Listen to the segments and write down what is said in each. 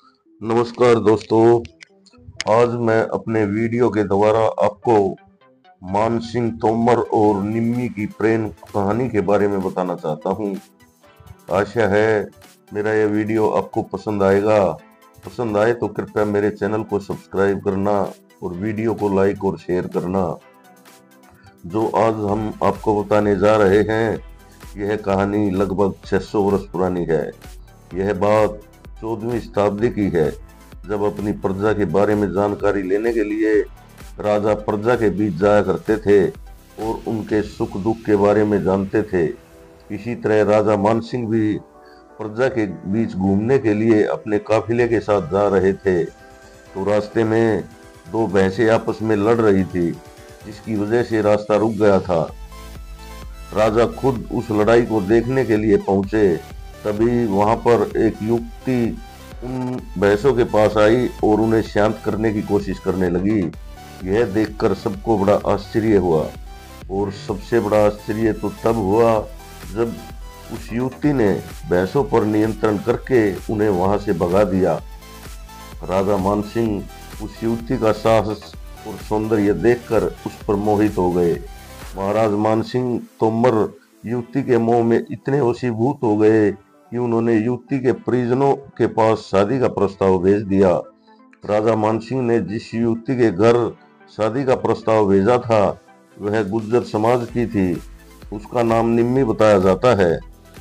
नमस्कार दोस्तों। आज मैं अपने वीडियो के द्वारा आपको मान सिंह तोमर और निम्मी की प्रेम कहानी के बारे में बताना चाहता हूँ। आशा है मेरा यह वीडियो आपको पसंद आएगा। पसंद आए तो कृपया मेरे चैनल को सब्सक्राइब करना और वीडियो को लाइक और शेयर करना। जो आज हम आपको बताने जा रहे हैं, यह कहानी लगभग 600 वर्ष पुरानी है। यह बात 14वीं शताब्दी की है, जब अपनी प्रजा के बारे में जानकारी लेने के लिए राजा प्रजा के बीच जाया करते थे और उनके सुख दुख के बारे में जानते थे। इसी तरह राजा मानसिंह भी प्रजा के बीच घूमने के लिए अपने काफिले के साथ जा रहे थे, तो रास्ते में दो भैंसें आपस में लड़ रही थी, जिसकी वजह से रास्ता रुक गया था। राजा खुद उस लड़ाई को देखने के लिए पहुंचे। तभी वहां पर एक युवती उन भैंसों के पास आई और उन्हें शांत करने की कोशिश करने लगी। यह देखकर सबको बड़ा आश्चर्य हुआ, और सबसे बड़ा आश्चर्य तो तब हुआ जब उस युवती ने भैंसों पर नियंत्रण करके उन्हें वहां से भगा दिया। राजा मानसिंह उस युवती का साहस और सौंदर्य देखकर उस पर मोहित हो गए। महाराज मानसिंह तोमर युवती के मोह में इतने वशीभूत हो गए कि उन्होंने युवती के परिजनों के पास शादी का प्रस्ताव भेज दिया। राजा मानसिंह ने जिस युवती के घर शादी का प्रस्ताव भेजा था, वह गुर्जर समाज की थी। उसका नाम निम्मी बताया जाता है।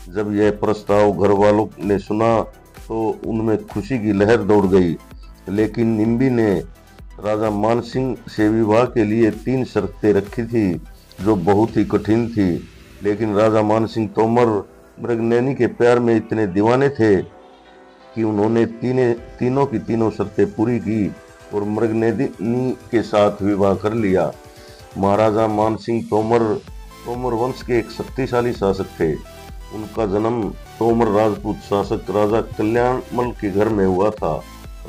जब यह प्रस्ताव घर वालों ने सुना तो उनमें खुशी की लहर दौड़ गई, लेकिन निम्मी ने राजा मानसिंह से विवाह के लिए 3 शर्तें रखी थी, जो बहुत ही कठिन थी। लेकिन राजा मानसिंह तोमर मृगनयनी के प्यार में इतने दीवाने थे कि उन्होंने तीनों की तीनों शर्तें पूरी की और मृगनयनी के साथ विवाह कर लिया। महाराजा मानसिंह तोमर वंश के एक शक्तिशाली शासक थे। उनका जन्म तोमर राजपूत शासक राजा कल्याणमल के घर में हुआ था।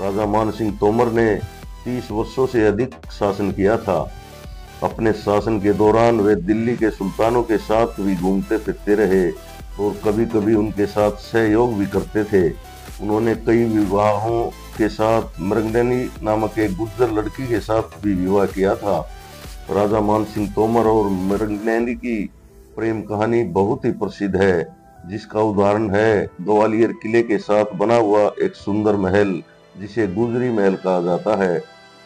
राजा मानसिंह तोमर ने 30 वर्षों से अधिक शासन किया था। अपने शासन के दौरान वे दिल्ली के सुल्तानों के साथ भी घूमते फिरते रहे और कभी कभी उनके साथ सहयोग भी करते थे। उन्होंने कई विवाहों के साथ मृगनयनी नामक एक गुर्जर लड़की के साथ भी विवाह किया था। राजा मानसिंह तोमर और मृगनयनी की प्रेम कहानी बहुत ही प्रसिद्ध है, जिसका उदाहरण है ग्वालियर किले के साथ बना हुआ एक सुंदर महल, जिसे गुजरी महल कहा जाता है।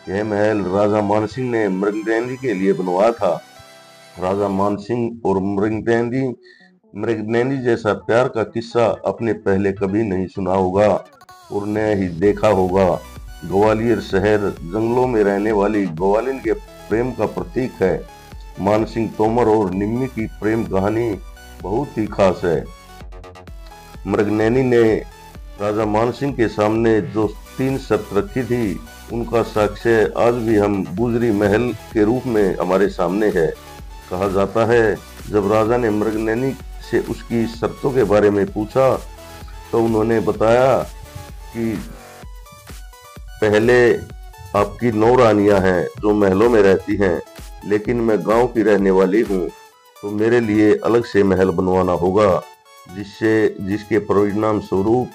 यह महल राजा मानसिंह ने मृगनयनी के लिए बनवाया था। राजा मानसिंह और मृगनयनी जैसा प्यार का किस्सा आपने पहले कभी नहीं सुना होगा और न ही देखा होगा। ग्वालियर शहर जंगलों में रहने वाली ग्वालिन के प्रेम का प्रतीक है। मानसिंह तोमर और निम्मी की प्रेम कहानी बहुत ही खास है। मृगनयनी ने राजा मानसिंह के सामने जो 3 शर्त रखी थी, उनका साक्ष्य आज भी हम गुजरी महल के रूप में हमारे सामने है। कहा जाता है, जब राजा ने मृगनयनी से उसकी शर्तों के बारे में पूछा तो उन्होंने बताया कि पहले आपकी 9 रानियां हैं जो महलों में रहती हैं, लेकिन मैं गांव की रहने वाली हूं, तो मेरे लिए अलग से महल बनवाना होगा, जिसके परिणाम स्वरूप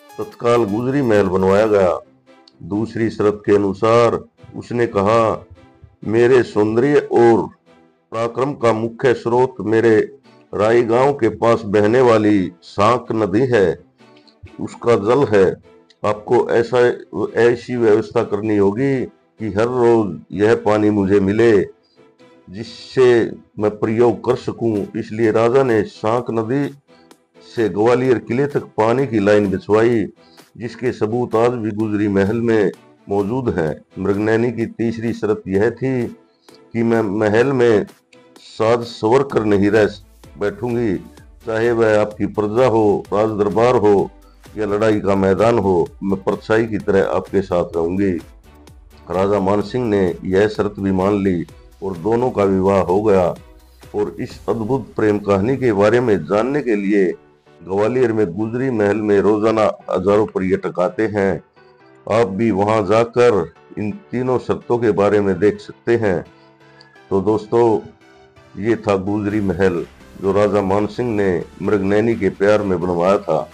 तत्काल गुजरी महल बनवाया गया। दूसरी शर्त के अनुसार उसने कहा, मेरे सौंदर्य और पराक्रम का मुख्य स्रोत मेरे राई गांव के पास बहने वाली सांक नदी है, उसका जल है। आपको ऐसी व्यवस्था करनी होगी कि हर रोज यह पानी मुझे मिले, जिससे मैं प्रयोग कर सकूं। इसलिए राजा ने सांक नदी से ग्वालियर किले तक पानी की लाइन बिछवाई, जिसके सबूत आज भी गुजरी महल में मौजूद है। मृगनयनी की तीसरी शर्त यह थी कि मैं महल में साज सवर कर नहीं रह बैठूंगी, चाहे वह आपकी प्रजा हो, राज दरबार हो या लड़ाई का मैदान हो, मैं परछाई की तरह आपके साथ रहूंगी। राजा मानसिंह ने यह शर्त भी मान ली और दोनों का विवाह हो गया। और इस अद्भुत प्रेम कहानी के बारे में जानने के लिए ग्वालियर में गुजरी महल में रोजाना हजारों पर्यटक आते हैं। आप भी वहां जाकर इन तीनों शर्तों के बारे में देख सकते हैं। तो दोस्तों, ये था गुजरी महल, जो राजा मानसिंह ने मृगनयनी के प्यार में बनवाया था।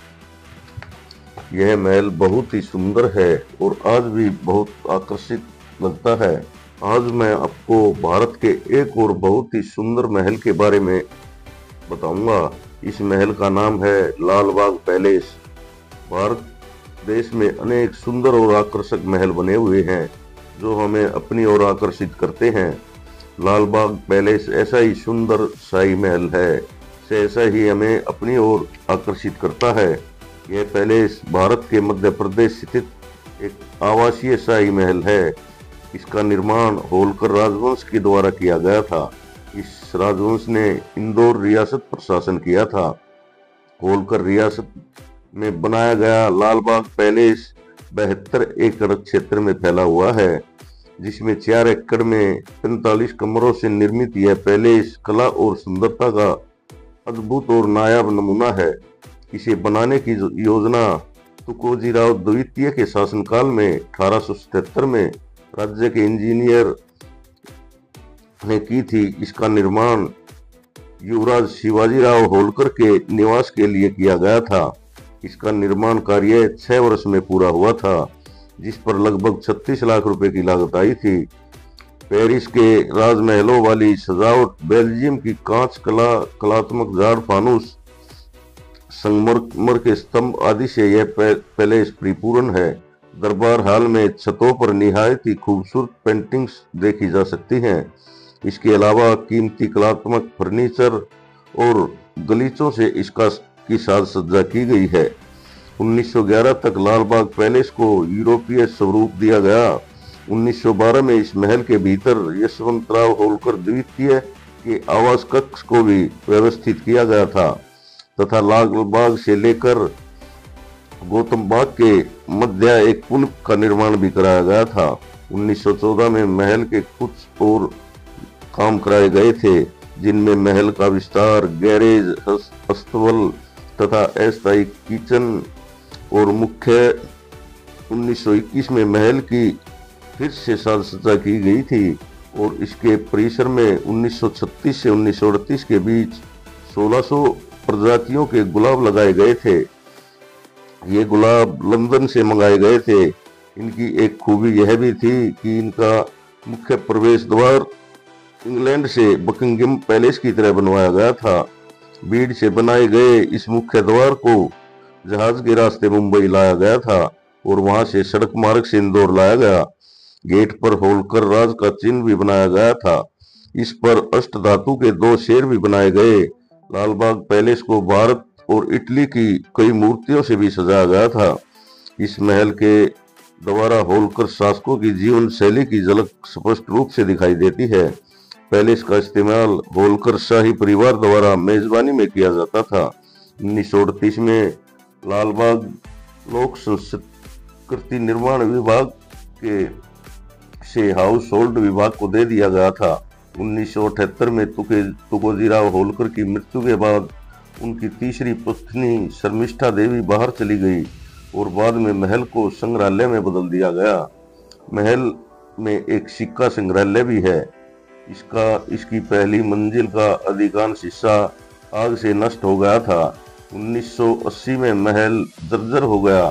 यह महल बहुत ही सुंदर है और आज भी बहुत आकर्षित लगता है। आज मैं आपको भारत के एक और बहुत ही सुंदर महल के बारे में बताऊंगा। इस महल का नाम है लाल बाग पैलेस। भारत देश में अनेक सुंदर और आकर्षक महल बने हुए हैं जो हमें अपनी ओर आकर्षित करते हैं। लाल बाग पैलेस ऐसा ही सुंदर शाही महल है, ऐसा ही हमें अपनी ओर आकर्षित करता है। यह पैलेस भारत के मध्य प्रदेश स्थित एक आवासीय शाही महल है। इसका निर्माण होलकर राजवंश के द्वारा किया गया था। इस राजवंश ने इंदौर रियासत पर शासन किया था। होलकर रियासत में बनाया गया लाल बाग पैलेस 72 एकड़ क्षेत्र में फैला हुआ है, जिसमें 4 एकड़ में 45 कमरों से निर्मित यह पैलेस कला और सुंदरता का अद्भुत और नायाब नमूना है। इसे बनाने की योजना तुकोजीराव द्वितीय के शासनकाल में 1877 में राज्य के इंजीनियर ने की थी। इसका निर्माण युवराज शिवाजीराव होलकर के निवास के लिए किया गया था। इसका निर्माण कार्य 6 वर्ष में पूरा हुआ था, जिस पर लगभग 36 लाख रुपए की लागत आई थी। पेरिस के राजमहलों वाली सजावट, बेल्जियम की कांच कलात्मक जाड़ फानूस, संगमरमर के स्तंभ आदि से यह पैलेस परिपूर्ण है। दरबार हाल में छतों पर निहायत ही खूबसूरत पेंटिंग्स देखी जा सकती हैं। इसके अलावा कीमती कलात्मक फर्नीचर और गलीचों से की साज सज्जा की गई है। 1911 तक लाल बाग पैलेस को यूरोपीय स्वरूप दिया गया। 1912 में इस महल के भीतर यशवंतराव होलकर द्वितीय के आवास कक्ष को भी व्यवस्थित किया गया था तथा लाल बाग से लेकर गौतम बाग के मध्य एक पुल का निर्माण भी कराया गया था। 1914 में महल के कुछ और काम कराए गए थे, जिनमें महल का विस्तार, गैरेज, अस्तबल तथा अस्थायी किचन और मुख्य 1921 में महल की फिर से साज सज्जा की गई थी और इसके परिसर में 1936 से 1938 के बीच 1600 प्रजातियों के गुलाब लगाए गए थे। ये गुलाब लंदन से मंगाए गए थे। इनकी एक खूबी यह भी थी कि इनका मुख्य प्रवेश द्वार इंग्लैंड से बकिंगम पैलेस की तरह बनवाया गया था। बीड से बनाए गए इस मुख्य द्वार को जहाज के रास्ते मुंबई लाया गया था और वहां से सड़क मार्ग से इंदौर लाया गया। गेट पर होलकर राज का चिन्ह भी बनाया गया था। इस पर अष्ट धातु के 2 शेर भी बनाए गए। लाल बाग पैलेस को भारत और इटली की कई मूर्तियों से भी सजाया गया था। इस महल के द्वारा होलकर शासकों की जीवन शैली की झलक स्पष्ट रूप से दिखाई देती है। पैलेस का इस्तेमाल होलकर शाही परिवार द्वारा मेजबानी में किया जाता था। 1938 में लाल बाग लोक संस्कृति निर्माण विभाग के से हाउस होल्ड विभाग को दे दिया गया था। 1978 में तुकोजीराव होलकर की मृत्यु के बाद उनकी तीसरी पत्नी शर्मिष्ठा देवी बाहर चली गई और बाद में महल को संग्रहालय में बदल दिया गया। महल में एक सिक्का संग्रहालय भी है। इसकी पहली मंजिल का अधिकांश हिस्सा आग से नष्ट हो गया था। 1980 में महल जर्जर हो गया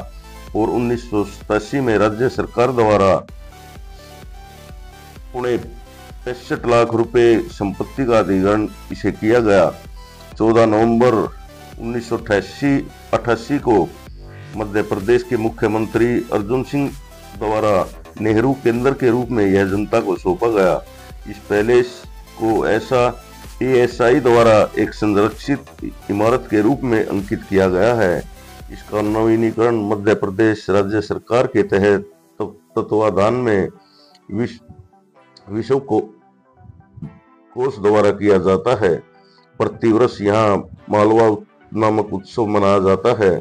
और 1987 में राज्य सरकार द्वारा 65 लाख रुपए संपत्ति का अधिग्रहण इसे किया गया। 14 नवंबर 1988 को मध्य प्रदेश के मुख्यमंत्री अर्जुन सिंह द्वारा नेहरू केंद्र के रूप में यह जनता को सौंपा गया। इस पैलेस को ASI द्वारा एक संरक्षित इमारत के रूप में अंकित किया गया है। इसका नवीनीकरण मध्य प्रदेश राज्य सरकार के तहत तत्वाधान में विश्व कोष द्वारा किया जाता है। प्रतिवर्ष यहाँ मालवा नामक उत्सव मनाया जाता है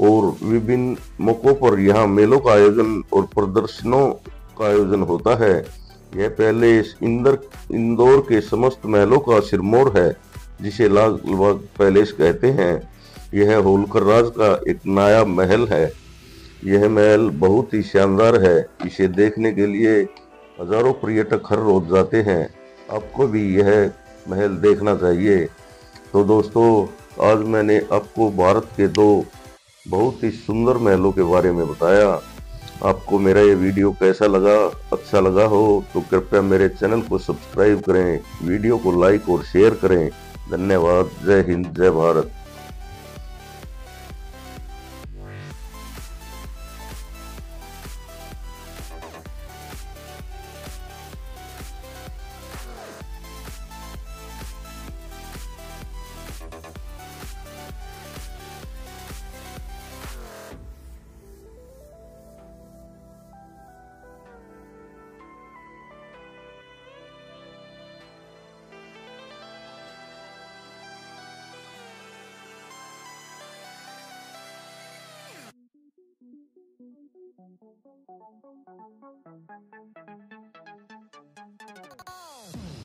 और विभिन्न मौकों पर यहाँ मेलों का आयोजन और प्रदर्शनों का आयोजन होता है। यह पैलेस इंदौर के समस्त महलों का सिरमौर है, जिसे लाल बाग पैलेस कहते हैं। यह होलकर राज का एक नायाब महल है। यह महल बहुत ही शानदार है। इसे देखने के लिए हजारों पर्यटक हर रोज जाते हैं। आपको भी यह महल देखना चाहिए। तो दोस्तों, आज मैंने आपको भारत के 2 बहुत ही सुंदर महलों के बारे में बताया। आपको मेरा ये वीडियो कैसा लगा? अच्छा लगा हो तो कृपया मेरे चैनल को सब्सक्राइब करें, वीडियो को लाइक और शेयर करें। धन्यवाद। जय हिंद, जय भारत।